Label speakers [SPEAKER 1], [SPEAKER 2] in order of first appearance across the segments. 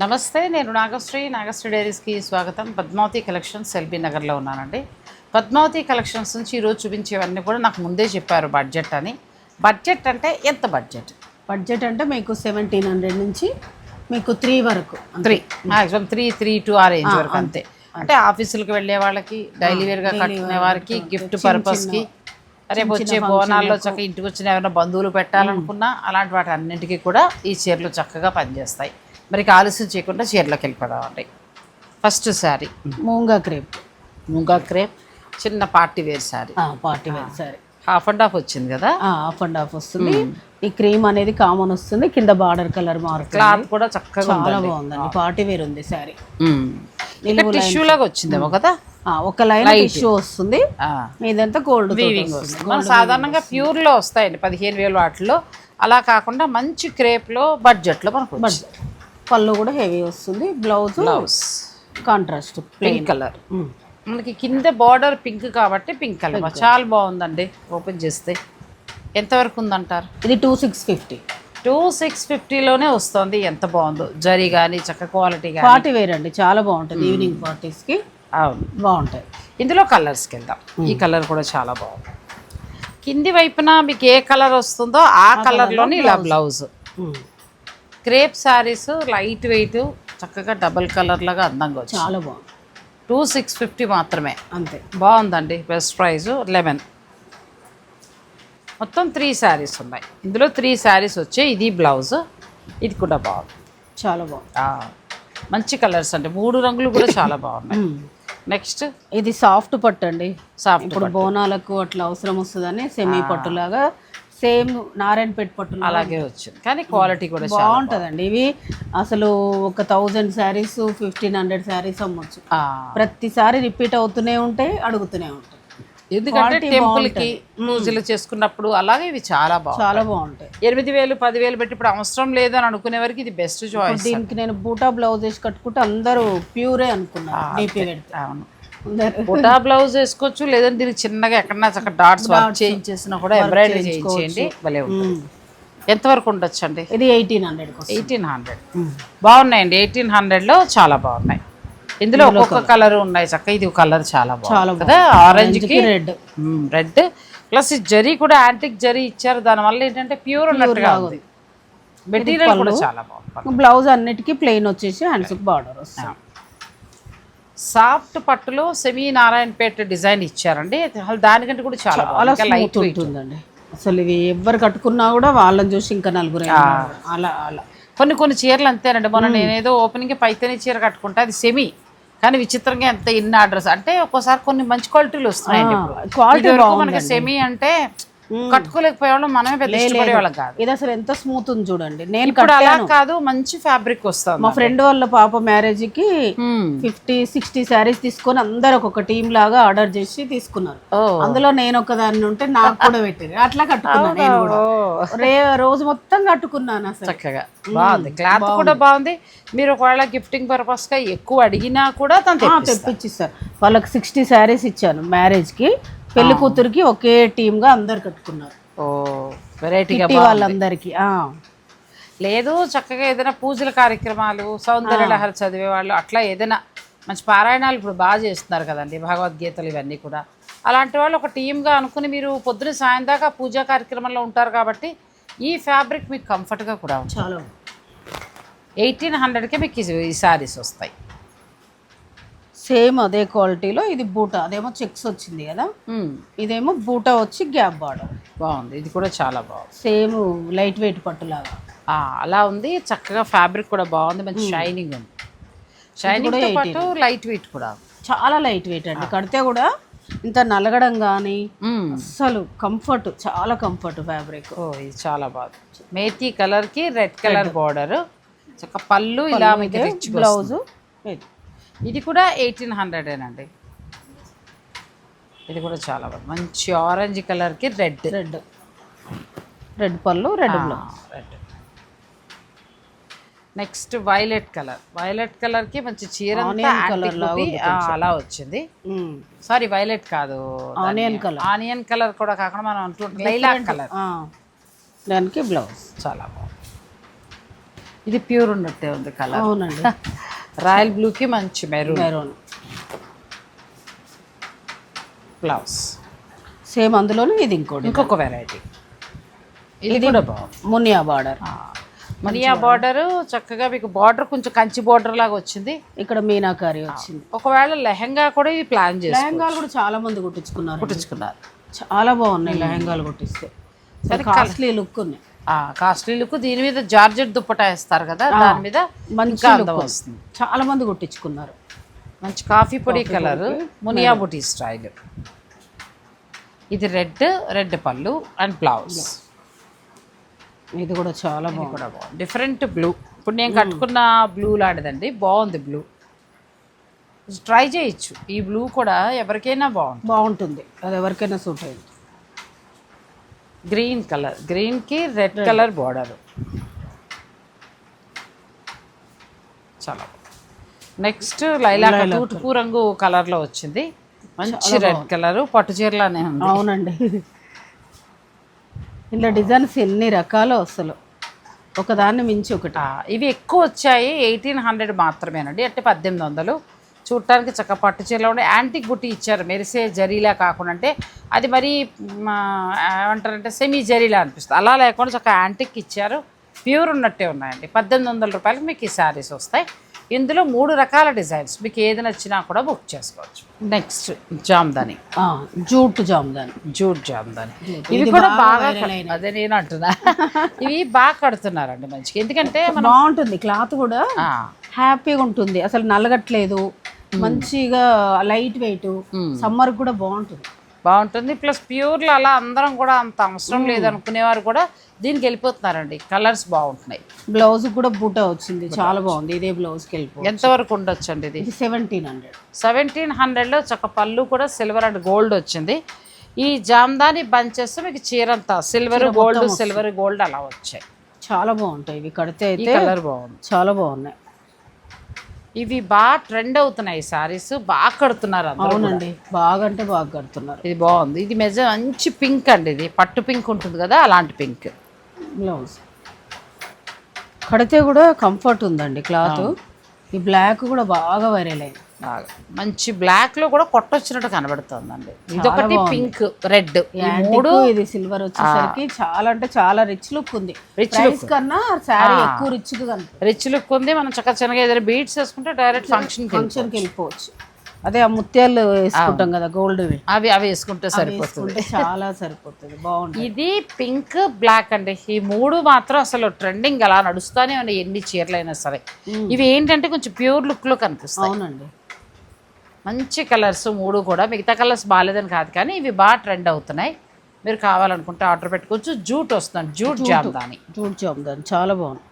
[SPEAKER 1] నమస్తే, నేను నాగశ్రీ డైరీస్కి స్వాగతం. పద్మావతి కలెక్షన్స్ ఎల్బీ నగర్లో ఉన్నానండి. పద్మావతి కలెక్షన్స్ నుంచి ఈరోజు చూపించేవన్నీ కూడా నాకు ముందే చెప్పారు బడ్జెట్ అని. బడ్జెట్ అంటే ఎంత బడ్జెట్?
[SPEAKER 2] బడ్జెట్ అంటే మీకు 1700 నుంచి మీకు 3 వరకు,
[SPEAKER 1] 3 మ్యాక్సిమం 3 to ఆ రేంజ్ వరకు అంతే. అంటే ఆఫీసులకు వెళ్ళే వాళ్ళకి, డైలీ వేర్గా కట్టుకునే వారికి, గిఫ్ట్ పర్పస్కి, రేపు వచ్చే బోనాల్లో చక్కగా ఇంటికి వచ్చిన ఏమైనా బంధువులు పెట్టాలనుకున్నా అలాంటి వాటి అన్నింటికీ కూడా ఈ చీరలు చక్కగా పనిచేస్తాయి. మరి ఆలస్యం చేయకుండా చీరలోకి వెళ్ళిపోదామండి. ఫస్ట్ శారీ
[SPEAKER 2] మూంగా క్రేప్
[SPEAKER 1] చిన్న party wear saree. Half and half వచ్చింది కదా.
[SPEAKER 2] హాఫ్ అండ్ హాఫ్ వస్తుంది. ఈ క్రీమ్ అనేది కామన్ వస్తుంది, కింద బార్డర్ కలర్ మార్క్.
[SPEAKER 1] క్లాత్ కూడా చక్కగా
[SPEAKER 2] చాలా బాగుందండి, పార్టీ వేర్ ఉంది శారీ.
[SPEAKER 1] టిష్యూ లాగా వచ్చిందేమో కదా.
[SPEAKER 2] ఒక లైన్ టిష్యూ వస్తుంది, ఇదంతా గోల్డ్
[SPEAKER 1] వీవింగ్ వస్తుంది. మన సాధారణంగా ప్యూర్ లో వస్తాయండి 15,000 వాటిలో. అలా కాకుండా మంచి క్రేప్ లో బడ్జెట్ లో మనకు
[SPEAKER 2] పళ్ళు కూడా హెవీ వస్తుంది. Blouse contrast
[SPEAKER 1] pink colour. మనకి కింద బార్డర్ పింక్ కాబట్టి పింక్ కలర్ చాలా బాగుందండి. ఓపెన్ చేస్తే ఎంతవరకు ఉందంటారు?
[SPEAKER 2] ఇది
[SPEAKER 1] 2650లోనే వస్తుంది. ఎంత బాగుందో జరీ కానీ చక్క క్వాలిటీ కానీ.
[SPEAKER 2] పార్టీ వేర్ అండి, చాలా బాగుంటుంది. ఈవినింగ్ పార్టీస్కి
[SPEAKER 1] అవును
[SPEAKER 2] బాగుంటాయి.
[SPEAKER 1] ఇందులో కలర్స్కి వెళ్దాం. ఈ కలర్ కూడా చాలా బాగుంది. కింది వైపున మీకు ఏ కలర్ వస్తుందో ఆ కలర్లోని ఇలా blouse. Crepe saris light weight చక్కగా డబల్ కలర్ లాగా అందంగా వచ్చి
[SPEAKER 2] చాలా బాగుంది.
[SPEAKER 1] 2650 మాత్రమే,
[SPEAKER 2] అంతే.
[SPEAKER 1] బాగుందండి. Best price 11. మొత్తం 3 శారీస్ ఉన్నాయి. ఇందులో 3 శారీస్ వచ్చాయి. ఇది బ్లౌజ్, ఇది కూడా బాగుంది,
[SPEAKER 2] చాలా బాగుంది.
[SPEAKER 1] మంచి కలర్స్ అండి, 3 రంగులు కూడా చాలా బాగున్నాయి. నెక్స్ట్
[SPEAKER 2] ఇది సాఫ్ట్ పట్టు అండి.
[SPEAKER 1] సాఫ్ట్
[SPEAKER 2] ఇప్పుడు బోనాలకు అట్లా అవసరం వస్తుందని సెమీ పట్టు లాగా, సేమ్ నారాయణపేట పట్టు
[SPEAKER 1] అలాగే వచ్చింది, కానీ క్వాలిటీ కూడా
[SPEAKER 2] బాగుంటుందండి. ఇవి అసలు ఒక 1000 శారీస్ 1500 శారీస్ అమ్మొచ్చు. ప్రతిసారి రిపీట్ అవుతూనే ఉంటాయి, అడుగుతూనే ఉంటాయి.
[SPEAKER 1] ఎందుకంటే టెంపుల్ కి పూజలు చేసుకున్నప్పుడు అలాగే ఇవి చాలా
[SPEAKER 2] బాగుంటాయి.
[SPEAKER 1] 8,000 10,000 పెట్టి ఇప్పుడు అవసరం లేదు అని అనుకునే వరకు ఇది బెస్ట్ చాయిస్.
[SPEAKER 2] దీనికి నేను బూటా బ్లౌజ్ వేసి కట్టుకుంటే అందరూ ప్యూరే అనుకున్నాను.
[SPEAKER 1] అవును, బుటా బ్లౌజ్ వేసుకోవచ్చు, లేదంటే దీనికి చిన్నగా ఎక్కడన్నా చక్కగా డాట్స్ వర్క్ చేయించేసినా కూడా ఎంబ్రాయిడరీ చేయించేయండి, భలే ఉంటుంది. ఎంతవరకు ఉండొచ్చు అండి?
[SPEAKER 2] ఇది 1800.
[SPEAKER 1] బాగున్నాయండి. 1800లో చాలా బాగున్నాయి. ఇందులో ఒక్కొక్క కలర్ ఉన్నాయి చక్కగా. ఇది కలర్ చాలా బాగుంది కదా, ఆరెంజ్ కి రెడ్ ప్లస్ జరీ కూడా యాంటిక్ జరీ ఇచ్చారు. దానివల్ల ఏంటంటే ప్యూర్ ఉన్నట్టుగా ఉంది. మెటీరియల్ కూడా చాలా బాగుంది.
[SPEAKER 2] బ్లౌజ్ అన్నిటికీ ప్లెయిన్ వచ్చేసి హ్యాండ్స్ బార్డర్ వస్తుంది.
[SPEAKER 1] సాఫ్ట్ పట్టులో సెమీ నారాయణపేట డిజైన్ ఇచ్చారండి. దానికంటే కూడా చాలా లైట్
[SPEAKER 2] ఉంటుందండి. అసలు ఇవి ఎవరు కట్టుకున్నా కూడా వాళ్ళని చూసి ఇంకా నలుగురు అలా అలా.
[SPEAKER 1] కొన్ని చీరలు అంతేనండి. మొన్న నేనేదో ఓపెనింగ్ పైతని చీర కట్టుకుంటే అది సెమీ, కానీ విచిత్రంగా ఎంత ఇన్ ఆర్డర్స్ అంటే ఒక్కోసారి కొన్ని మంచి క్వాలిటీలు వస్తున్నాయండి. క్వాలిటీ మనకి సెమీ అంటే కట్టుకోలేకపోయేవాళ్ళం, మనమే పెద్ద ఇష్టపడేవాళ్ళం కాదు.
[SPEAKER 2] ఇది అసలు ఎంత స్మూత్ ఉంది చూడండి. నేను
[SPEAKER 1] ఇప్పుడు అలా కాదు, మంచి ఫ్యాబ్రిక్ వస్తుంది.
[SPEAKER 2] మా ఫ్రెండ్ వాళ్ళ పాప మ్యారేజ్ కి 50-60 శారీస్ తీసుకొని అందరు ఒక టీమ్ లాగా ఆర్డర్ చేసి తీసుకున్నారు. అందులో నేను ఒకదాన్ని ఉంటే నాకు కూడా పెట్టారు. అట్లా కట్టుకున్నాను నేను కూడా. రోజు మొత్తం కట్టుకున్నాను. అసలు
[SPEAKER 1] చక్కగా బాగుంది, క్లాత్ కూడా బాగుంది. మీరు ఒకవేళ గిఫ్టింగ్ పర్పస్ గా ఎక్కువ అడిగినా కూడా
[SPEAKER 2] తెప్పించిస్తారు. వాళ్ళకి 60 శారీస్ ఇచ్చాను మ్యారేజ్ కి. పెళ్లి కూతురికి ఒకే టీమ్ గా అందరు కట్టుకున్నారు.
[SPEAKER 1] వెరైటీగా
[SPEAKER 2] వాళ్ళందరికి.
[SPEAKER 1] లేదు చక్కగా ఏదైనా పూజల కార్యక్రమాలు, సౌందర్య లహరి చదివే వాళ్ళు, అట్లా ఏదైనా మంచి పారాయణాలు ఇప్పుడు బాగా చేస్తున్నారు కదండి, భగవద్గీతలు ఇవన్నీ కూడా. అలాంటి వాళ్ళు ఒక టీమ్గా అనుకుని మీరు పొద్దున సాయం దాకా పూజా కార్యక్రమంలో ఉంటారు కాబట్టి ఈ ఫ్యాబ్రిక్ మీకు కంఫర్ట్గా కూడా ఉంది.
[SPEAKER 2] చాలా
[SPEAKER 1] 1800కే మీకు ఈ శారీస్ వస్తాయి.
[SPEAKER 2] సేమ్ అదే క్వాలిటీలో. ఇది బూటా, అదేమో చెక్స్ వచ్చింది కదా, ఇదేమో బూటా వచ్చి గ్యాప్ బార్డర్.
[SPEAKER 1] బాగుంది, ఇది కూడా చాలా బాగుంది.
[SPEAKER 2] సేమ్ లైట్ వెయిట్ పట్టులాగా
[SPEAKER 1] అలా ఉంది. చక్కగా ఫ్యాబ్రిక్ కూడా బాగుంది, మంచి షైనింగ్ ఉంది. షైనింగ్ తో పాటు లైట్ వెయిట్ కూడా,
[SPEAKER 2] చాలా లైట్ వెయిట్ అండి. కడితే కూడా ఇంత నలగడం కానీ అసలు కంఫర్ట్, చాలా కంఫర్ట్ ఫ్యాబ్రిక్.
[SPEAKER 1] ఇది చాలా బాగుంది. మేతి కలర్ కి రెడ్ కలర్ బార్డర్, చక్క పళ్ళు ఇలా బ్లౌజ్. ఇది కూడా 1800ఏనండి. ఇది కూడా చాలా బాగుంది. మంచి ఆరెంజ్ కలర్కి
[SPEAKER 2] రెడ్ పళ్ళు, రెడ్ బ్లౌజ్.
[SPEAKER 1] నెక్స్ట్ వైలెట్ కలర్కి మంచి చీర అలా వచ్చింది. సారీ వైలెట్ కాదు, ఆనియన్ కలర్ కూడా కాకుండా మనం అంటుంటాం లైలాక్ కలర్.
[SPEAKER 2] దానికి బ్లౌజ్
[SPEAKER 1] చాలా బాగుంది. ఇది ప్యూర్ ఉన్నట్టే ఉంది కలర్.
[SPEAKER 2] అవునండి.
[SPEAKER 1] రాయల్ బ్లూకి మంచి మెరూన్
[SPEAKER 2] మెరూన్
[SPEAKER 1] బ్లౌజ్.
[SPEAKER 2] సేమ్ అందులోనే ఇది
[SPEAKER 1] ఇంకొక వెరైటీ. ఇది కూడా బాగుంది.
[SPEAKER 2] మునియా బార్డర్.
[SPEAKER 1] మునియా బార్డర్ చక్కగా మీకు బార్డర్ కొంచెం కంచి బార్డర్ లాగా వచ్చింది.
[SPEAKER 2] ఇక్కడ మీనాకారి వచ్చింది.
[SPEAKER 1] ఒకవేళ లెహంగా కూడా ఇది ప్లాన్ చేసి
[SPEAKER 2] లెహంగాలు కూడా చాలా మంది కుట్టించుకున్నారు. చాలా బాగున్నాయి లెహంగాలు కుట్టిస్తే. కాస్ట్లీ లుక్ ఉన్నాయి.
[SPEAKER 1] Costly look. దీని మీద జార్జెట్ దుప్పటా వేస్తారు కదా, దాని మీద మంచి అందం వస్తుంది.
[SPEAKER 2] చాలా మంది కుట్టించుకున్నారు.
[SPEAKER 1] మంచి కాఫీ పొడి కలర్ మునియా బుటీ స్టైల్. ఇది రెడ్ పళ్ళు అండ్ బ్లౌజ్.
[SPEAKER 2] ఇది కూడా చాలా
[SPEAKER 1] బాగుంది. Different blue. ఇప్పుడు నేను కట్టుకున్న బ్లూ లాంటిదండి, బాగుంది బ్లూ. ట్రై చేయొచ్చు. ఈ బ్లూ కూడా ఎవరికైనా
[SPEAKER 2] బాగుంటుంది. అది ఎవరికైనా సూట్ అయింది.
[SPEAKER 1] గ్రీన్ కలర్, గ్రీన్కి రెడ్ కలర్ బార్డర్. చాలా నెక్స్ట్ లైలాక్ తూటుపు రంగు కలర్లో వచ్చింది. మంచి రెడ్ కలర్ పట్టు చీరలానే ఉంది.
[SPEAKER 2] అవునండి. ఇలా డిజైన్స్ ఎన్ని రకాలు అసలు, ఒకదాన్ని మించి ఒకటి.
[SPEAKER 1] ఇవి ఎక్కువ వచ్చాయి. 1800 మాత్రమేనండి, అంటే 1800. చూడటానికి చక్క పట్టు చీరలో ఉండే యాంటిక్ బుట్టి ఇచ్చారు, మెరిసే జరీలా కాకుండా. అంటే అది మరి ఏమంటారంటే సెమీ జరీలా అనిపిస్తుంది. అలా లేకుండా చక్క యాంటిక్ ఇచ్చారు. ప్యూర్ ఉన్నట్టే ఉన్నాయండి. 1800 రూపాయలకి మీకు ఈ శారీస్ వస్తాయి. ఇందులో 3 రకాల డిజైన్స్, మీకు ఏది నచ్చినా కూడా బుక్ చేసుకోవచ్చు. Next Jamdani,
[SPEAKER 2] jute
[SPEAKER 1] Jamdani. ఇవి కూడా బాగా, అదే నేను అంటున్నా, ఇవి బాగా కడుతున్నారండి మంచిగా. ఎందుకంటే
[SPEAKER 2] బాగుంటుంది క్లాత్ కూడా, హ్యాపీగా ఉంటుంది, అసలు నలగట్లేదు, మంచిగా లైట్ వెయిట్, సమ్మర్ కూడా బాగుంటుంది.
[SPEAKER 1] ప్లస్ ప్యూర్లో అలా అందరం కూడా అంత అవసరం లేదనుకునేవారు కూడా దీనికి వెళ్ళిపోతున్నారండి. కలర్స్ బాగుంటున్నాయి.
[SPEAKER 2] బ్లౌజ్ కూడా బూటా వచ్చింది, చాలా బాగుంది. ఇదే బ్లౌజ్కి వెళ్ళిపోతుంది.
[SPEAKER 1] ఎంతవరకు ఉండొచ్చు అండి ఇది? 1700లో చక్క పళ్ళు కూడా సిల్వర్ అండ్ గోల్డ్ వచ్చింది. ఈ జామ్దాని బంచెస్ మీకు చీరంతా సిల్వర్ గోల్డ్ అలా వచ్చాయి.
[SPEAKER 2] చాలా బాగుంటాయి ఇవి కడితే. అయితే
[SPEAKER 1] కలర్ బాగుంది,
[SPEAKER 2] చాలా బాగున్నాయి.
[SPEAKER 1] ఇవి బాగా ట్రెండ్ అవుతున్నాయి సారీస్, బాగా కడుతున్నారు.
[SPEAKER 2] అవునండి, బాగా అంటే బాగా కడుతున్నారు.
[SPEAKER 1] ఇది బాగుంది. ఇది మంచి పింక్ అండి, ఇది పట్టు పింక్ ఉంటుంది కదా, అలాంటి పింక్
[SPEAKER 2] బ్లౌజ్. కడితే కూడా కంఫర్ట్ ఉందండి క్లాత్. ఈ బ్లాక్ కూడా బాగా వైరల్ అయింది.
[SPEAKER 1] మంచి బ్లాక్ లో కూడా కొట్టొచ్చినట్టు కనబడుతుందండి. ఇదొకటి పింక్, రెడ్,
[SPEAKER 2] ఇది సిల్వర్ వచ్చేసరికి చాలా అంటే చాలా రిచ్ లుక్ ఉంది. రిచ్ కన్నా సారీ ఎక్కువ రిచ్
[SPEAKER 1] లుక్ ఉంది. మనం చక్కగా ఏదైనా బీడ్స్ వేసుకుంటే డైరెక్ట్ ఫంక్షన్కి
[SPEAKER 2] వెళ్ళిపోవచ్చు. అదే ఆ ముత్యాలు వేసుకుంటాం కదా, గోల్డ్,
[SPEAKER 1] అవి వేసుకుంటే సరిపోతుంది,
[SPEAKER 2] చాలా సరిపోతుంది. బాగుంటుంది.
[SPEAKER 1] ఇది పింక్, బ్లాక్ అండి. ఈ 3 మాత్రం అసలు ట్రెండింగ్ అలా నడుస్తూనే ఉన్నాయి, ఎన్ని చీరలైనా సరే. ఇవి ఏంటంటే కొంచెం ప్యూర్ లుక్ లో కనిపిస్తాయి.
[SPEAKER 2] అవునండి,
[SPEAKER 1] మంచి కలర్స్ 3 కూడా. మిగతా కలర్స్ బాగాలేదని కాదు, కానీ ఇవి బాగా ట్రెండ్ అవుతున్నాయి. మీరు కావాలనుకుంటే ఆర్డర్ పెట్టుకోవచ్చు. జూట్ వస్తుంది, జూట్ జామ్దాని
[SPEAKER 2] చాలా బాగుంది.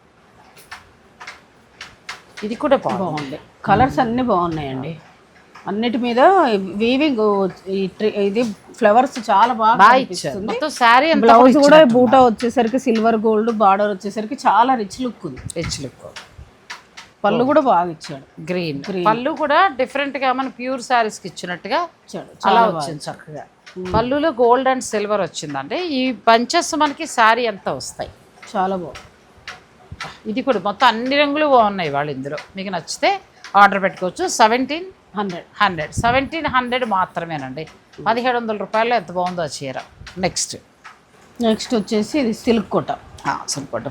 [SPEAKER 1] ఇది కూడా బాగుంది.
[SPEAKER 2] కలర్స్ అన్ని బాగున్నాయండి. అన్నిటి మీద వీవింగ్, ఇది ఫ్లవర్స్ చాలా బాగా ఇచ్చారు.
[SPEAKER 1] సారీ
[SPEAKER 2] బ్లౌజ్ కూడా బూటా వచ్చేసరికి సిల్వర్ గోల్డ్ బార్డర్ వచ్చేసరికి చాలా రిచ్ లుక్ ఉంది. పళ్ళు కూడా బాగా ఇచ్చాడు.
[SPEAKER 1] గ్రీన్ పళ్ళు కూడా డిఫరెంట్ గా మన ప్యూర్ సారీస్ కి ఇచ్చినట్టుగా అలా వచ్చింది చక్కగా. పళ్ళులో గోల్డ్ అండ్ సిల్వర్ వచ్చిందండి. ఈ బంచెస్ మనకి సారీ అంతా వస్తాయి.
[SPEAKER 2] చాలా బాగుంది.
[SPEAKER 1] ఇది కూడా మొత్తం అన్ని రంగులు బాగున్నాయి. వాళ్ళు ఇందులో మీకు నచ్చితే ఆర్డర్ పెట్టుకోవచ్చు. 1700 మాత్రమేనండి. 1700 రూపాయలు ఎంత బాగుందో ఆ చీర. నెక్స్ట్
[SPEAKER 2] వచ్చేసి ఇది సిల్క్ కోట.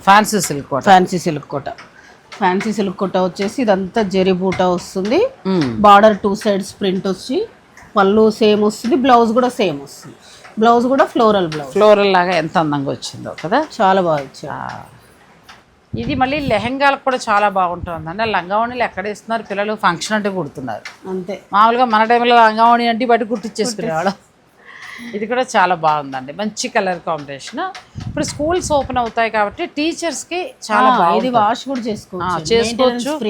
[SPEAKER 1] ఫ్యాన్సీ
[SPEAKER 2] సిల్క్ కోట వచ్చేసి ఇదంతా జరీ బూటా వస్తుంది. బార్డర్ 2 sides ప్రింట్ వచ్చి, పళ్ళు సేమ్ వస్తుంది, బ్లౌజ్ కూడా సేమ్ వస్తుంది. బ్లౌజ్ కూడా ఫ్లోరల్
[SPEAKER 1] లాగా ఎంత అందంగా వచ్చిందో కదా,
[SPEAKER 2] చాలా బాగా ఇచ్చారు.
[SPEAKER 1] ఇది మళ్ళీ లెహంగాలకు కూడా చాలా బాగుంటుందండి. లంగావణిలు ఎక్కడ ఇస్తున్నారు పిల్లలు, ఫంక్షన్ అంటే కుడుతున్నారు
[SPEAKER 2] అంతే.
[SPEAKER 1] మామూలుగా మన టైంలో లంగావణి అంటే బట్టి కుట్టించేసుకునేవాడు. ఇది కూడా చాలా బాగుందండి, మంచి కలర్ కాంబినేషన్. ఇప్పుడు స్కూల్స్ ఓపెన్ అవుతాయి కాబట్టి టీచర్స్కి చాలా బాగుంది.
[SPEAKER 2] ఇది వాష్ కూడా చేసుకోవచ్చు.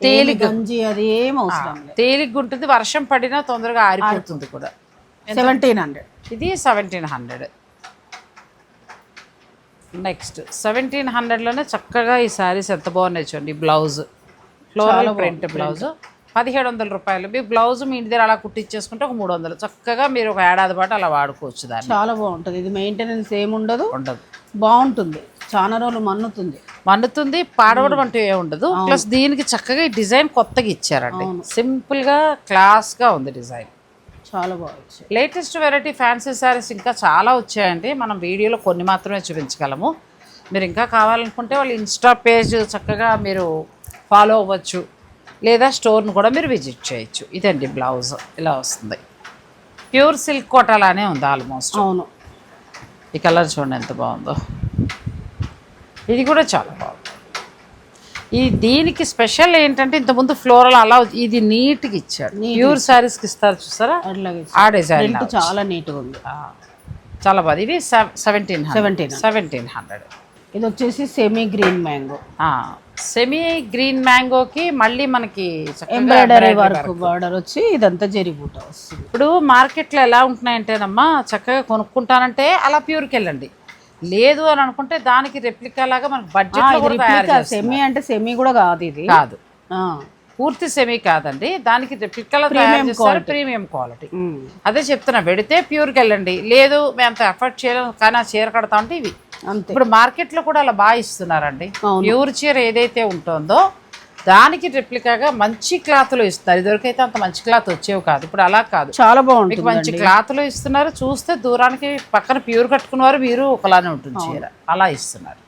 [SPEAKER 2] తేలిగ్గా అది ఏం అవసరం లేదు,
[SPEAKER 1] తేలిగ్గా ఉంటుంది. వర్షం పడినా తొందరగా ఆరిపోతుంది కూడా.
[SPEAKER 2] 1700.
[SPEAKER 1] ఇది 1700. నెక్స్ట్ 1700లోనే చక్కగా ఈ శారీస్ ఎంత బాగున్నాయి చూడండి. బ్లౌజ్ ఫ్లోరల్ ప్రింట్ బ్లౌజ్ 1700 రూపాయలు. మీ బ్లౌజ్ మీ ఇంటి దగ్గర అలా కుట్టించేసుకుంటే ఒక 300. చక్కగా మీరు ఒక ఏడాది పాటు అలా వాడుకోవచ్చు దాన్ని.
[SPEAKER 2] చాలా బాగుంటుంది. ఇది మెయింటెనెన్స్ ఏముండదు, బాగుంటుంది, చాలా రోజులు మన్నుతుంది.
[SPEAKER 1] మన్నుతుంది, పాడవడం అంటూ ఏమి ఉండదు. ప్లస్ దీనికి చక్కగా ఈ డిజైన్ కొత్తగా ఇచ్చారండి, సింపుల్గా క్లాస్గా ఉంది డిజైన్,
[SPEAKER 2] చాలా బాగుంది.
[SPEAKER 1] లేటెస్ట్ వెరైటీ ఫ్యాన్సీ శారీస్ ఇంకా చాలా వచ్చాయండి. మనం వీడియోలో కొన్ని మాత్రమే చూపించగలము. మీరు ఇంకా కావాలనుకుంటే వాళ్ళ ఇన్స్టా పేజ్ చక్కగా మీరు ఫాలో అవ్వచ్చు, లేదా స్టోర్ను కూడా మీరు విజిట్ చేయొచ్చు. ఇదండి బ్లౌజ్ ఇలా వస్తుంది, ప్యూర్ సిల్క్ కోట లానే ఉంది ఆల్మోస్ట్.
[SPEAKER 2] అవును,
[SPEAKER 1] ఈ కలర్ చూడండి ఎంత బాగుందో, ఇది కూడా చాలా బాగుంది. ఈ దీనికి స్పెషల్ ఏంటంటే ఇంతకుముందు ఫ్లోరల్ అలా ఇది నీట్గా ఇచ్చాడు, ప్యూర్ శారీస్కి ఇస్తారు చూసారా ఆ డిజైన్,
[SPEAKER 2] చాలా నీట్గా ఉంది,
[SPEAKER 1] చాలా బాగుంది. ఇది 1700.
[SPEAKER 2] ఇది వచ్చేసి semi green mango.
[SPEAKER 1] Semi green మ్యాంగోకి మళ్ళీ మనకి
[SPEAKER 2] ఎంబ్రాయిడరీ వర్క్ బార్డర్ వచ్చి ఇదంతా జరిగిపోట వస్తుంది.
[SPEAKER 1] ఇప్పుడు మార్కెట్లో ఎలా ఉంటున్నాయంటేనమ్మా, చక్కగా కొనుక్కుంటానంటే అలా ప్యూర్కి వెళ్ళండి, లేదు అని అనుకుంటే దానికి రెప్లికా లాగా మనకి బడ్జెట్.
[SPEAKER 2] సెమీ అంటే సెమీ కూడా కాదు, ఇది
[SPEAKER 1] కాదు పూర్తి సెమీ కాదండి, దానికి రెప్లికాలో తయారు చేస్తారు, ప్రీమియం క్వాలిటీ. అదే చెప్తున్నా, పెడితే ప్యూర్కి వెళ్ళండి, లేదు మేము అంత ఎఫర్ట్ చేయలేము కానీ ఆ చీర కడతా ఉంటే ఇవి. ఇప్పుడు మార్కెట్లో కూడా అలా బాగా ఇస్తున్నారండి, ప్యూర్ చీర ఏదైతే ఉంటుందో దానికి రెప్లికాగా మంచి క్లాత్లో ఇస్తున్నారు. ఇదివరకైతే అంత మంచి క్లాత్ వచ్చేవి కాదు, ఇప్పుడు అలా కాదు, చాలా బాగుంటుంది, మంచి క్లాత్లో ఇస్తున్నారు. చూస్తే దూరానికి పక్కన ప్యూర్ కట్టుకున్నవారు మీరు ఒకలానే ఉంటుంది చీర, అలా ఇస్తున్నారు.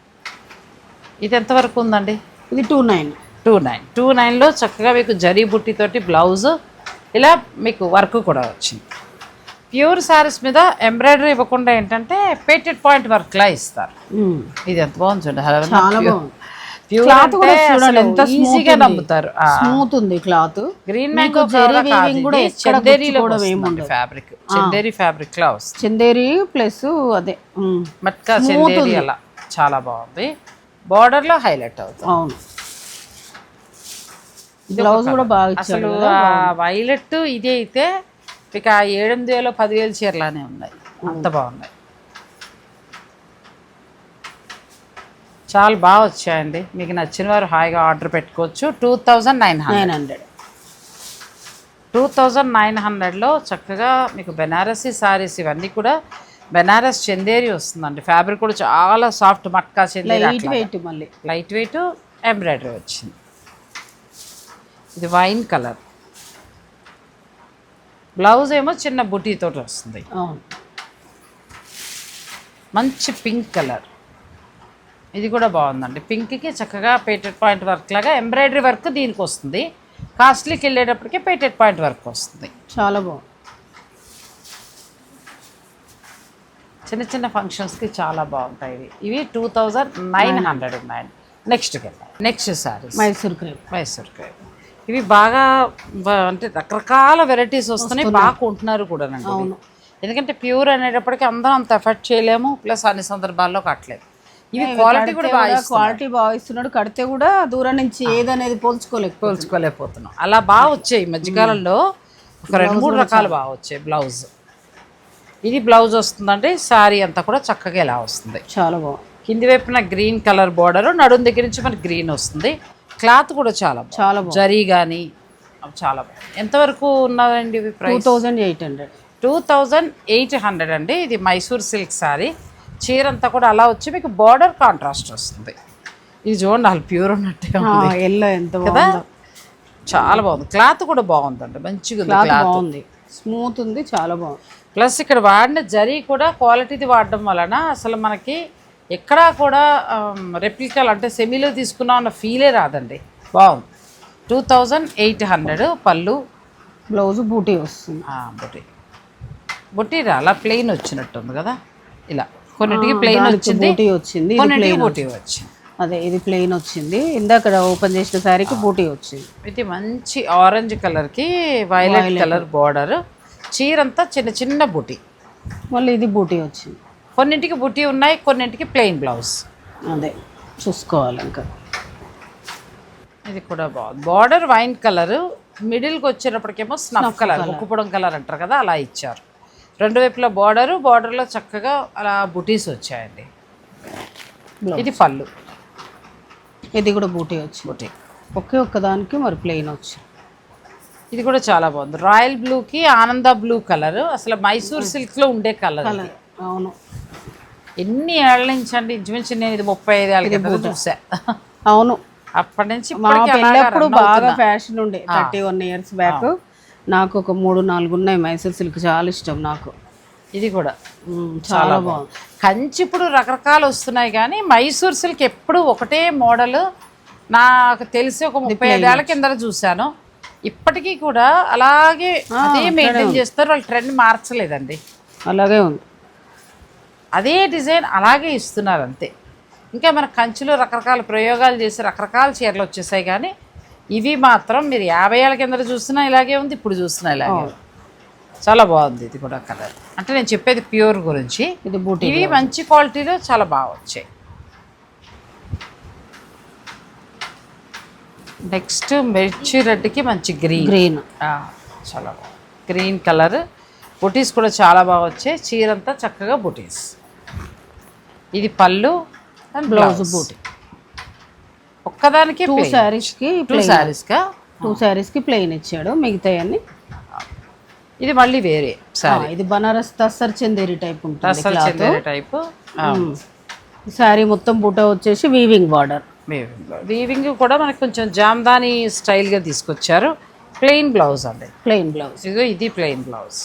[SPEAKER 1] ఇది ఎంతవరకు ఉందండి?
[SPEAKER 2] ఇది
[SPEAKER 1] 29లో చక్కగా మీకు జరీ బుట్టితోటి బ్లౌజ్, ఇలా మీకు వర్క్ కూడా వచ్చింది. ప్యూర్ శారీస్ మీద ఎంబ్రాయిడరీ ఇవ్వకుండా ఏంటంటే పేటెడ్ పాయింట్ వర్క్లా ఇస్తారు. ఇది ఎంత బాగుంది చూడండి,
[SPEAKER 2] క్లాత్ కూడా
[SPEAKER 1] ఈజీగా నమ్ముతారు,
[SPEAKER 2] స్మూత్ ఉంది cloth.
[SPEAKER 1] Green mango fabric, Chanderi fabric లా వస్తుంది,
[SPEAKER 2] చందేరి ప్లస్ అదే
[SPEAKER 1] మట్కా చందేరి అలా చాలా బాగుంది. బార్డర్ లో హైలైట్ అవుతుంది.
[SPEAKER 2] అవును, బ్లౌజ్ కూడా బాగా
[SPEAKER 1] అసలు వైలెట్ ఇది అయితే ఇక 7,000 10,000 చీరలానే ఉన్నాయి, అంత బాగున్నాయి, చాలా బాగా వచ్చాయండి. మీకు నచ్చిన వారు హాయిగా ఆర్డర్ పెట్టుకోవచ్చు. 2,900లో చక్కగా మీకు బెనారసీ శారీస్, ఇవన్నీ కూడా బెనారస్ చందేరి వస్తుందండి. ఫ్యాబ్రిక్ కూడా చాలా soft, matka Chanderi, light weight embroidery వచ్చింది. ఇది వైన్ కలర్, బ్లౌజ్ ఏమో చిన్న బుటీతో వస్తుంది. మంచి పింక్ కలర్, ఇది కూడా బాగుందండి. పింక్కి చక్కగా పేటెడ్ పాయింట్ వర్క్ లాగా ఎంబ్రాయిడరీ వర్క్ దీనికి వస్తుంది. కాస్ట్లీకి వెళ్ళేటప్పటికి పేటెడ్ పాయింట్ వర్క్ వస్తుంది,
[SPEAKER 2] చాలా బాగుంది.
[SPEAKER 1] చిన్న చిన్న ఫంక్షన్స్కి చాలా బాగుంటాయి ఇవి. 2,900 ఉన్నాయండి. Next saris Mysore crepe. ఇవి బాగా అంటే రకరకాల వెరైటీస్ వస్తున్నాయి, బాగా కొంటున్నారు కూడా నండి. ఎందుకంటే ప్యూర్ అనేటప్పటికీ అందరం అంత ఎఫర్ట్ చేయలేము, ప్లస్ అన్ని సందర్భాల్లో కట్టలేదు. ఇవి క్వాలిటీ కూడా
[SPEAKER 2] బాగా ఇస్తున్నాడు, కడితే కూడా దూరం నుంచి ఏదనేది
[SPEAKER 1] పోల్చుకోలేకపోతున్నాం. అలా బాగా వచ్చాయి మధ్యకాలంలో, ఒక 2-3 రకాలు బాగా వచ్చాయి. బ్లౌజ్, ఇది బ్లౌజ్ వస్తుందండి. శారీ అంతా కూడా చక్కగా ఇలా వస్తుంది,
[SPEAKER 2] చాలా బాగుంది.
[SPEAKER 1] కింది వైపున గ్రీన్ కలర్ బార్డర్, నడుం దగ్గర నుంచి మనకి గ్రీన్ వస్తుంది. క్లాత్ కూడా చాలా జరీ కానీ చాలా బాగుంది. ఎంతవరకు ఉన్నదండి ఇవి? 2,800 అండి. ఇది మైసూర్ సిల్క్ శారీ, చీర అంతా కూడా అలా వచ్చి మీకు బార్డర్ కాంట్రాస్ట్ వస్తుంది. ఇది చూడండి, అసలు ప్యూర్ ఉన్నట్టే ఉంది కదా, చాలా బాగుంది. క్లాత్ కూడా బాగుందండి, మంచిగా ఉంది,
[SPEAKER 2] బాగుంది, స్మూత్ ఉంది, చాలా బాగుంది.
[SPEAKER 1] ప్లస్ ఇక్కడ వాడిన జరీ కూడా క్వాలిటీది వాడడం వలన అసలు మనకి ఎక్కడా కూడా రెప్లికల్ అంటే సెమీలో తీసుకున్నాం అన్న ఫీలే రాదండి, బాగుంది. 2,800 పళ్ళు,
[SPEAKER 2] బ్లౌజ్ బూటీ వస్తుంది.
[SPEAKER 1] బుటీ అలా ప్లెయిన్ వచ్చినట్టుంది కదా, ఇలా కొన్నిటికి ప్లెయిన్ వచ్చింది, కొన్నిటికి బూటీ వచ్చింది.
[SPEAKER 2] అదే ఇది ప్లెయిన్ వచ్చింది, ఇందాక ఓపెన్ చేసిన శారీకి బూటీ వచ్చింది.
[SPEAKER 1] ఇది మంచి ఆరెంజ్ కలర్కి వైలెట్ కలర్ బార్డర్, చీరంతా చిన్న చిన్న బూటీ,
[SPEAKER 2] మళ్ళీ ఇది బూటీ వచ్చింది.
[SPEAKER 1] కొన్నింటికి బూటీ ఉన్నాయి, కొన్నింటికి ప్లెయిన్ బ్లౌజ్.
[SPEAKER 2] అదే చూసుకోవాలి. ఇంకా
[SPEAKER 1] ఇది కూడా బాగుంది. బార్డర్ వైన్ కలర్, మిడిల్కి వచ్చేటప్పటికేమో స్నఫ్ కలర్, ఉక్కుపుడం కలర్ అంటారు కదా, అలా ఇచ్చారు. రెండు వైపులా బార్డర్లో చక్కగా అలా బుటీస్ వచ్చాయండి. ఇది పళ్ళు,
[SPEAKER 2] ఇది కూడా బూటీ వచ్చి ఒక్కదానికి మరి ప్లెయిన్ వచ్చి.
[SPEAKER 1] ఇది కూడా చాలా బాగుంది. రాయల్ బ్లూకి ఆనంద బ్లూ కలర్, అసలు మైసూర్ సిల్క్లో ఉండే కలర్.
[SPEAKER 2] అవును,
[SPEAKER 1] ఎన్ని ఏళ్ళ నుంచి అండి, ఇంచుమించు నేను ఇది 35 ఏళ్ళ కింద చూసా.
[SPEAKER 2] అవును,
[SPEAKER 1] అప్పటి నుంచి
[SPEAKER 2] మా
[SPEAKER 1] ఇప్పటికీ అలాగా
[SPEAKER 2] పెళ్ళప్పుడు
[SPEAKER 1] run
[SPEAKER 2] బాగా
[SPEAKER 1] అవుతున్నా.
[SPEAKER 2] ఫ్యాషన్ ఉండే 31 ఇయర్స్ బ్యాక్. నాకు ఒక 3-4 ఉన్నాయి మైసూర్ సిల్క్, చాలా ఇష్టం నాకు.
[SPEAKER 1] ఇది కూడా
[SPEAKER 2] చాలా బాగుంది.
[SPEAKER 1] కంచి ఇప్పుడు రకరకాలు వస్తున్నాయి కానీ మైసూర్ సిల్క్ ఎప్పుడు ఒకటే మోడల్. నాకు తెలిసి ఒక 35 ఏళ్ళ కింద చూశాను. ఇప్పటికీ కూడా అలాగే అదే మెయింటైన్ చేస్తారు, వాళ్ళు ట్రెండ్ మార్చలేదండి,
[SPEAKER 2] అలాగే ఉంది.
[SPEAKER 1] అదే డిజైన్ అలాగే ఇస్తున్నారు అంతే. ఇంకా మన కంచిలో రకరకాల ప్రయోగాలు చేసి రకరకాల చీరలు వచ్చేసాయి కానీ ఇవి మాత్రం మీరు 50 ఏళ్ళ కింద చూసినా ఇలాగే ఉంది, ఇప్పుడు చూసినా ఇలాగే ఉంది. చాలా బాగుంది ఇది కూడా కలర్. అంటే నేను చెప్పేది ప్యూర్ గురించి.
[SPEAKER 2] ఇది బూటీ,
[SPEAKER 1] ఇవి మంచి క్వాలిటీలో చాలా బాగా వచ్చాయి. నెక్స్ట్ మిర్చి రెడ్కి మంచి గ్రీన్ చాలా బాగుంది. గ్రీన్ కలర్ బుటీస్ కూడా చాలా బాగా వచ్చాయి. చీరంతా చక్కగా బుటీస్. ఇది పళ్ళు అండ్ బ్లౌజ్ బూటీ. ఒక్కదానికి
[SPEAKER 2] 2 శారీస్కి
[SPEAKER 1] 2 శారీస్కా
[SPEAKER 2] 2 శారీస్కి ప్లెయిన్ ఇచ్చాడు, మిగతాయన్ని.
[SPEAKER 1] ఇది మళ్ళీ వేరే సారీ,
[SPEAKER 2] ఇది బనారస్ తస్సర్ చందేరి టైప్ ఉంటుంది
[SPEAKER 1] టైప్.
[SPEAKER 2] శారీ మొత్తం బూట వచ్చేసి వీవింగ్ బార్డర్.
[SPEAKER 1] వీవింగ్ కూడా మనకి కొంచెం జామ్దాని స్టైల్గా తీసుకొచ్చారు. ప్లెయిన్ బ్లౌజ్ అండి,
[SPEAKER 2] ప్లెయిన్ బ్లౌజ్.
[SPEAKER 1] ఇది ప్లెయిన్ బ్లౌజ్.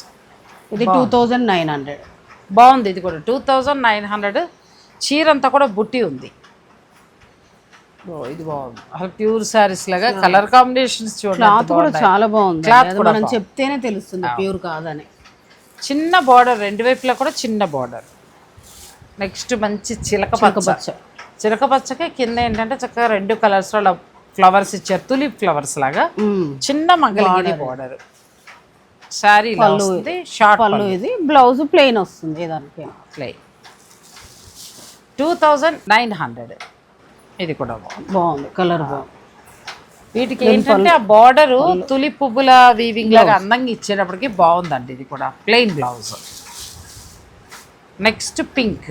[SPEAKER 2] ఇది 2900.
[SPEAKER 1] బాగుంది. ఇది కూడా 2900. చీర అంతా కూడా బుట్టి ఉంది. ఇది బాగుంది. అసలు ప్యూర్ శారీస్ లాగా కలర్ కాంబినేషన్స్ చూడండి.
[SPEAKER 2] క్లాత్ కూడా చాలా బాగుంది,
[SPEAKER 1] క్లాత్ కూడా
[SPEAKER 2] మనం చెప్తేనే తెలుస్తుంది ప్యూర్ కాదని.
[SPEAKER 1] చిన్న బార్డర్, రెండు వైపులా కూడా చిన్న బార్డర్. నెక్స్ట్ మంచి చిలక పచ్చ. చిలక పచ్చకి కింద ఏంటంటే చక్కగా 2 కలర్స్ ఫ్లవర్స్ ఇచ్చారు, తులిప్ ఫ్లవర్స్ లాగా. చిన్న మంగళగిరి బార్డర్. శారీ వస్తుంది, షార్ట్
[SPEAKER 2] పళ్ళు. ఇది బ్లౌజ్ ప్లెయిన్ వస్తుంది దానికి.
[SPEAKER 1] ప్లెయిన్ 2900. ఇది కూడా
[SPEAKER 2] బాగుంది, కలర్ బాగుంది.
[SPEAKER 1] వీటికి ఏంటంటే ఆ బార్డర్ తులి పువ్వుల వీవింగ్ లాగా అందంగా ఇచ్చేటప్పటికి బాగుందండి. ఇది కూడా ప్లెయిన్ బ్లౌజ్. Next pink.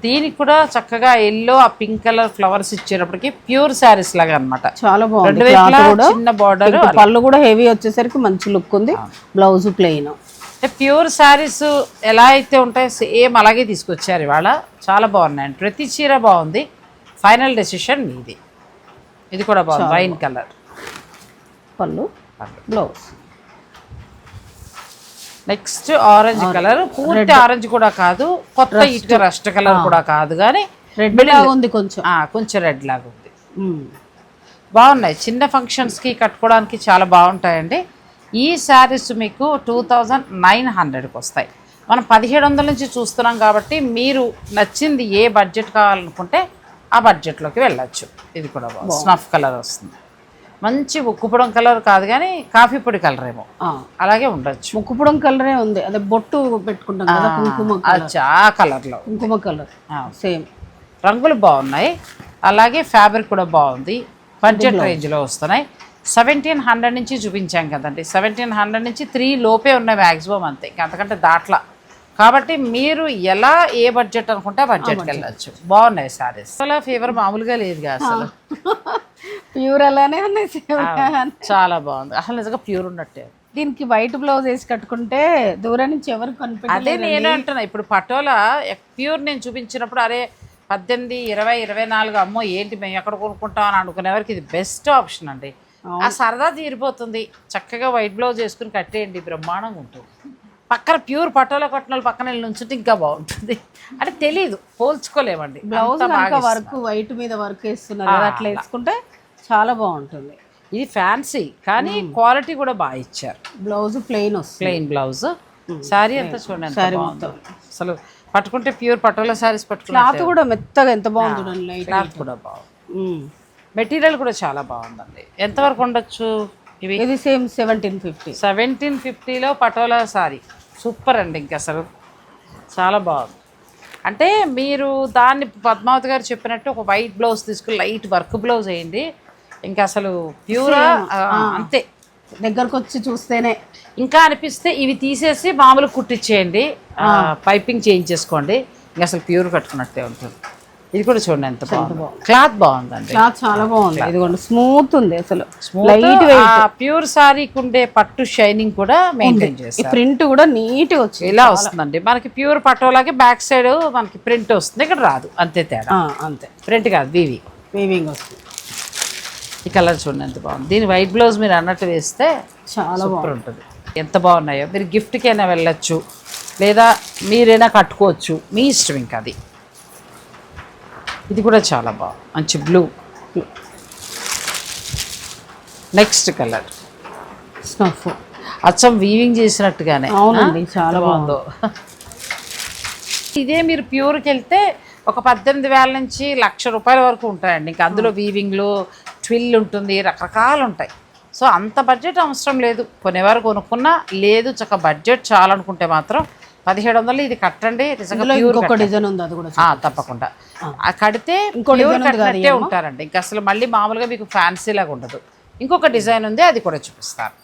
[SPEAKER 1] దీనికి కూడా చక్కగా ఎల్లో ఆ పింక్ కలర్ ఫ్లవర్స్ ఇచ్చేటప్పటికి ప్యూర్ శారీస్ లాగా అనమాట.
[SPEAKER 2] చాలా బాగుంది.
[SPEAKER 1] చిన్న బార్డర్,
[SPEAKER 2] పళ్ళు కూడా హెవీ వచ్చేసరికి మంచి లుక్ ఉంది. Blouse plain.
[SPEAKER 1] ప్యూర్ శారీస్ ఎలా అయితే ఉంటాయో సేమ్ అలాగే తీసుకొచ్చారు ఇవాళ. చాలా బాగున్నాయండి, ప్రతి చీర బాగుంది. ఫైనల్ డెసిషన్ మీది. ఇది కూడా బాగుంది, వైన్ కలర్.
[SPEAKER 2] పళ్ళు బ్లౌజ్.
[SPEAKER 1] Next orange colour. పూర్తి ఆరెంజ్ కూడా కాదు, కొత్త ఇటుక రస్ట్ కలర్ కూడా కాదు, కానీ
[SPEAKER 2] రెడ్ లాగా ఉంది,
[SPEAKER 1] కొంచెం రెడ్ లాగా ఉంది. బాగున్నాయి. చిన్న ఫంక్షన్స్కి కట్టుకోవడానికి చాలా బాగుంటాయండి. ఈ శారీస్ మీకు 2900కి వస్తాయి. మనం 1700 నుంచి చూస్తున్నాం కాబట్టి మీరు నచ్చింది ఏ బడ్జెట్ కావాలనుకుంటే ఆ బడ్జెట్లోకి వెళ్ళచ్చు. ఇది కూడా బాగుంది, స్నఫ్ కలర్ వస్తుంది. మంచి ఉక్కుపుడం కలర్ కాదు కానీ కాఫీ పొడి కలర్ ఏమో అలాగే ఉండొచ్చు.
[SPEAKER 2] ముక్కుపుడం కలరే ఉంది, అదే బొట్టు పెట్టుకుంటాం కదా, కుంకుమ
[SPEAKER 1] ఆ కలర్లో,
[SPEAKER 2] కుంకుమ కలర్ సేమ్.
[SPEAKER 1] రంగులు బాగున్నాయి, అలాగే ఫ్యాబ్రిక్ కూడా బాగుంది. బడ్జెట్ రేంజ్లో వస్తున్నాయి. 1700 నుంచి చూపించాం కదండి. 1700 నుంచి 3 లోపే ఉన్నాయి మ్యాక్సిమం, అంతే, ఇంకా అంతకంటే దాట్లా. కాబట్టి మీరు ఎలా ఏ బడ్జెట్ అనుకుంటే ఆ బడ్జెట్కి వెళ్ళచ్చు. బాగున్నాయి శారీస్. అసలు ఫీవర్ మామూలుగా లేదుగా, అసలు
[SPEAKER 2] ప్యూర్ అలానే ఉన్నాయి.
[SPEAKER 1] చాలా బాగుంది, అసలు నిజంగా ప్యూర్ ఉన్నట్టే.
[SPEAKER 2] దీనికి వైట్ బ్లౌజ్ వేసి కట్టుకుంటే దూరం నుంచి ఎవరు కనిపెట్టారు.
[SPEAKER 1] అదే నేను అంటున్నా, ఇప్పుడు పటోలా ప్యూర్ నేను చూపించినప్పుడు అరే 18, 20, 24 అమ్మో ఏంటి మేము ఎక్కడ కొనుక్కుంటాం అని అనుకునేవారికి ఇది బెస్ట్ ఆప్షన్ అండి. ఆ సరదా తీరిపోతుంది. చక్కగా వైట్ బ్లౌజ్ వేసుకుని కట్టేయండి, బ్రహ్మాండంగా ఉంటుంది. పక్కన ప్యూర్ పటోలా కట్టిన వాళ్ళు పక్కన వెళ్ళి నుంచుంటే ఇంకా బాగుంటుంది. అంటే తెలీదు, పోల్చుకోలేమండి.
[SPEAKER 2] బ్లౌజ్ వర్క్ వైట్ మీద వర్క్ వేస్తున్నారు, అట్లా వేసుకుంటే చాలా బాగుంటుంది.
[SPEAKER 1] ఇది ఫ్యాన్సీ కానీ క్వాలిటీ కూడా బాగా ఇచ్చారు.
[SPEAKER 2] బ్లౌజ్ ప్లెయిన్ వస్తుంది,
[SPEAKER 1] ప్లెయిన్ బ్లౌజ్. శారీ అంతా చూడండి, శారీ మొత్తం అసలు పట్టుకుంటే ప్యూర్ పటోలా శారీస్ పట్టుకుంటే
[SPEAKER 2] క్లాత్ కూడా మెత్తగా ఎంత బాగుంటుంది.
[SPEAKER 1] క్లాత్ కూడా బాగుంది, మెటీరియల్ కూడా చాలా బాగుందండి. ఎంతవరకు ఉండొచ్చు ఇవి?
[SPEAKER 2] ఇది సేమ్ 1750.
[SPEAKER 1] 1750లో పటోలా శారీ సూపర్ అండి. ఇంక అసలు చాలా బాగుంది. అంటే మీరు దాన్ని పద్మావతి గారు చెప్పినట్టు ఒక వైట్ బ్లౌజ్ తీసుకుని లైట్ వర్క్ బ్లౌజ్ వేయండి, ఇంకా అసలు ప్యూరా అంతే.
[SPEAKER 2] దగ్గరకు వచ్చి చూస్తేనే
[SPEAKER 1] ఇంకా అనిపిస్తే ఇవి తీసేసి మామూలు కుట్టించేయండి, పైపింగ్ చేయించేసుకోండి, ఇంకా అసలు ప్యూర్ కట్టుకున్నట్టే ఉంటుంది. ఇది కూడా చూడండి ఎంత బాగుంది, క్లాత్ బాగుందండి,
[SPEAKER 2] క్లాత్ చాలా బాగుంది. ఇదిగోండి స్మూత్ ఉంది, అసలు లైట్
[SPEAKER 1] ప్యూర్ సారీకి ఉండే పట్టు షైనింగ్ కూడా మెయింటైన్ చేస్తారు.
[SPEAKER 2] ప్రింట్ కూడా నీట్ గా వచ్చింది,
[SPEAKER 1] ఇలా వస్తుందండి. మనకి ప్యూర్ పట్టులాగే బ్యాక్ సైడ్ మనకి ప్రింట్ వస్తుంది, ఇక్కడ రాదు, అంతే తేడా.
[SPEAKER 2] అంతే,
[SPEAKER 1] ప్రింట్ కాదు, వీవింగ్
[SPEAKER 2] వస్తుంది.
[SPEAKER 1] ఈ కలర్ చూడండి ఎంత బాగుంది. దీని వైట్ బ్లౌజ్ మీరు అన్నట్టు వేస్తే
[SPEAKER 2] చాలా
[SPEAKER 1] సూపర్ ఉంటుంది. ఎంత బాగున్నాయో. మీరు గిఫ్ట్కి అయినా వెళ్ళొచ్చు, లేదా మీరైనా కట్టుకోవచ్చు, మీ ఇష్టం. ఇంకా అది ఇది కూడా చాలా బాగుంది, మంచి బ్లూ. నెక్స్ట్ కలర్
[SPEAKER 2] స్నఫ్,
[SPEAKER 1] అచ్చం వీవింగ్ చేసినట్టుగానే.
[SPEAKER 2] అవునండి, చాలా బాగుందో.
[SPEAKER 1] ఇదే మీరు ప్యూర్కి వెళ్తే ఒక 18,000 నుంచి ₹1,00,000 వరకు ఉంటాయండి. ఇంకా అందులో వీవింగ్లో ట్విల్ ఉంటుంది, రకరకాలు ఉంటాయి. సో అంత బడ్జెట్ అవసరం లేదు. కొనేవారు కొనుక్కున్నా, లేదు చక్క బడ్జెట్ చాలనుకుంటే మాత్రం 1700 ఇది కట్టండి.
[SPEAKER 2] ఇంకొక డిజైన్ ఉంది, అది కూడా
[SPEAKER 1] తప్పకుండా కడితే ప్యూర్ కట్టినట్టే ఉంటారండి. ఇంకా అసలు మళ్ళీ మామూలుగా మీకు ఫ్యాన్సీ లాగా ఉండదు. ఇంకొక డిజైన్ ఉంది, అది కూడా చూపిస్తాను.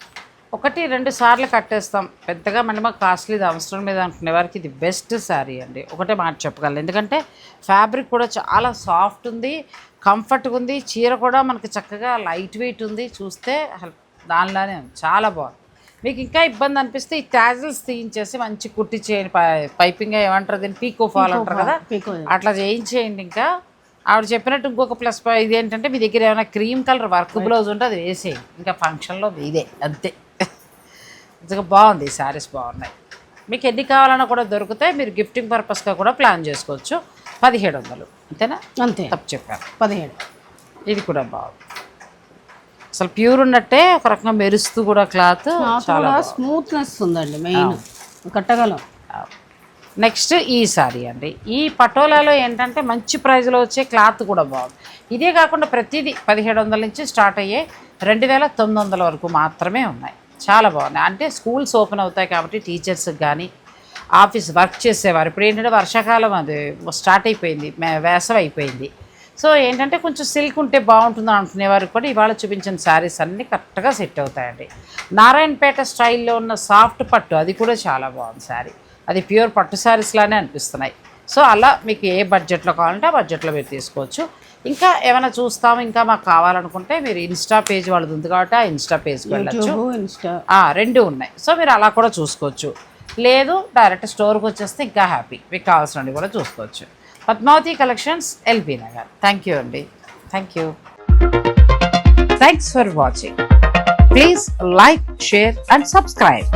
[SPEAKER 1] 1-2 సార్లు కట్టేస్తాం, పెద్దగా మళ్ళీ మాకు కాస్ట్లీ అవసరం లేదు అనుకునే వారికి ఇది బెస్ట్ శారీ అండి. ఒకటే మాట చెప్పగలను, ఎందుకంటే ఫ్యాబ్రిక్ కూడా చాలా సాఫ్ట్ ఉంది, కంఫర్ట్గా ఉంది. చీర కూడా మనకి చక్కగా లైట్ వెయిట్ ఉంది, చూస్తే దానిలానే ఉంది, చాలా బాగుంది. మీకు ఇంకా ఇబ్బంది అనిపిస్తే ఈ ట్యాజిల్స్ తీయించేసి మంచి కుట్టి చేయండి, పైపింగ్ ఏమంటారు దీన్ని, పీకో ఫాల్ అంటారు కదా, అట్లా చేయించేయండి. ఇంకా ఆవిడ చెప్పినట్టు ఇంకొక ప్లస్ ఇది ఏంటంటే, మీ దగ్గర ఏమైనా క్రీమ్ కలర్ వర్క్ బ్లౌజ్ ఉంటే అది వేసేయండి, ఇంకా ఫంక్షన్లో ఇదే అంతే. నిజంగా బాగుంది, ఈ శారీస్ బాగున్నాయి. మీకు ఎన్ని కావాలన్నా కూడా దొరుకుతాయి, మీరు గిఫ్టింగ్ పర్పస్గా కూడా ప్లాన్ చేసుకోవచ్చు. 1700 అంతేనా?
[SPEAKER 2] అంతే,
[SPEAKER 1] తప్పు చెప్పారు,
[SPEAKER 2] 17.
[SPEAKER 1] ఇది కూడా బాగుంది, అసలు ప్యూర్ ఉన్నట్టే, ఒక రకంగా మెరుస్తూ కూడా క్లాత్ చాలా
[SPEAKER 2] స్మూత్నెస్ ఉందండి, మెయిన్ కట్టగలం.
[SPEAKER 1] నెక్స్ట్ ఈ సారీ అండి. ఈ పటోలాలో ఏంటంటే మంచి ప్రైజ్లో వచ్చే క్లాత్ కూడా బాగుంది. ఇదే కాకుండా ప్రతిదీ 1700 నుంచి స్టార్ట్ అయ్యే 2900 వరకు మాత్రమే ఉన్నాయి. చాలా బాగున్నాయి. అంటే స్కూల్స్ ఓపెన్ అవుతాయి కాబట్టి టీచర్స్కి కానీ, ఆఫీస్ వర్క్ చేసేవారు, ఇప్పుడు ఏంటంటే వర్షాకాలం అది స్టార్ట్ అయిపోయింది, వేసవి అయిపోయింది. సో ఏంటంటే కొంచెం సిల్క్ ఉంటే బాగుంటుంది అనుకునేవారు కూడా ఇవాళ చూపించిన శారీస్ అన్నీ కరెక్ట్గా సెట్ అవుతాయండి. నారాయణపేట స్టైల్లో ఉన్న సాఫ్ట్ పట్టు, అది కూడా చాలా బాగుంది శారీ. అది ప్యూర్ పట్టు శారీస్లానే అనిపిస్తున్నాయి. సో అలా మీకు ఏ బడ్జెట్లో కావాలంటే ఆ బడ్జెట్లో మీరు తీసుకోవచ్చు. ఇంకా ఏమైనా చూస్తాము, ఇంకా మాకు కావాలనుకుంటే మీరు ఇన్స్టా పేజ్ వాళ్ళది ఉంది కాబట్టి ఆ ఇన్స్టా పేజ్కి వెళ్ళచ్చు. 2 ఉన్నాయి, సో మీరు అలా కూడా చూసుకోవచ్చు. లేదు డైరెక్ట్ స్టోర్కి వచ్చేస్తే ఇంకా హ్యాపీ, మీకు కావాల్సినవి కూడా చూసుకోవచ్చు. Padmavathi collections, LB Nagar. Thank you అండి, thank you. Thanks for watching. Please like, share and subscribe.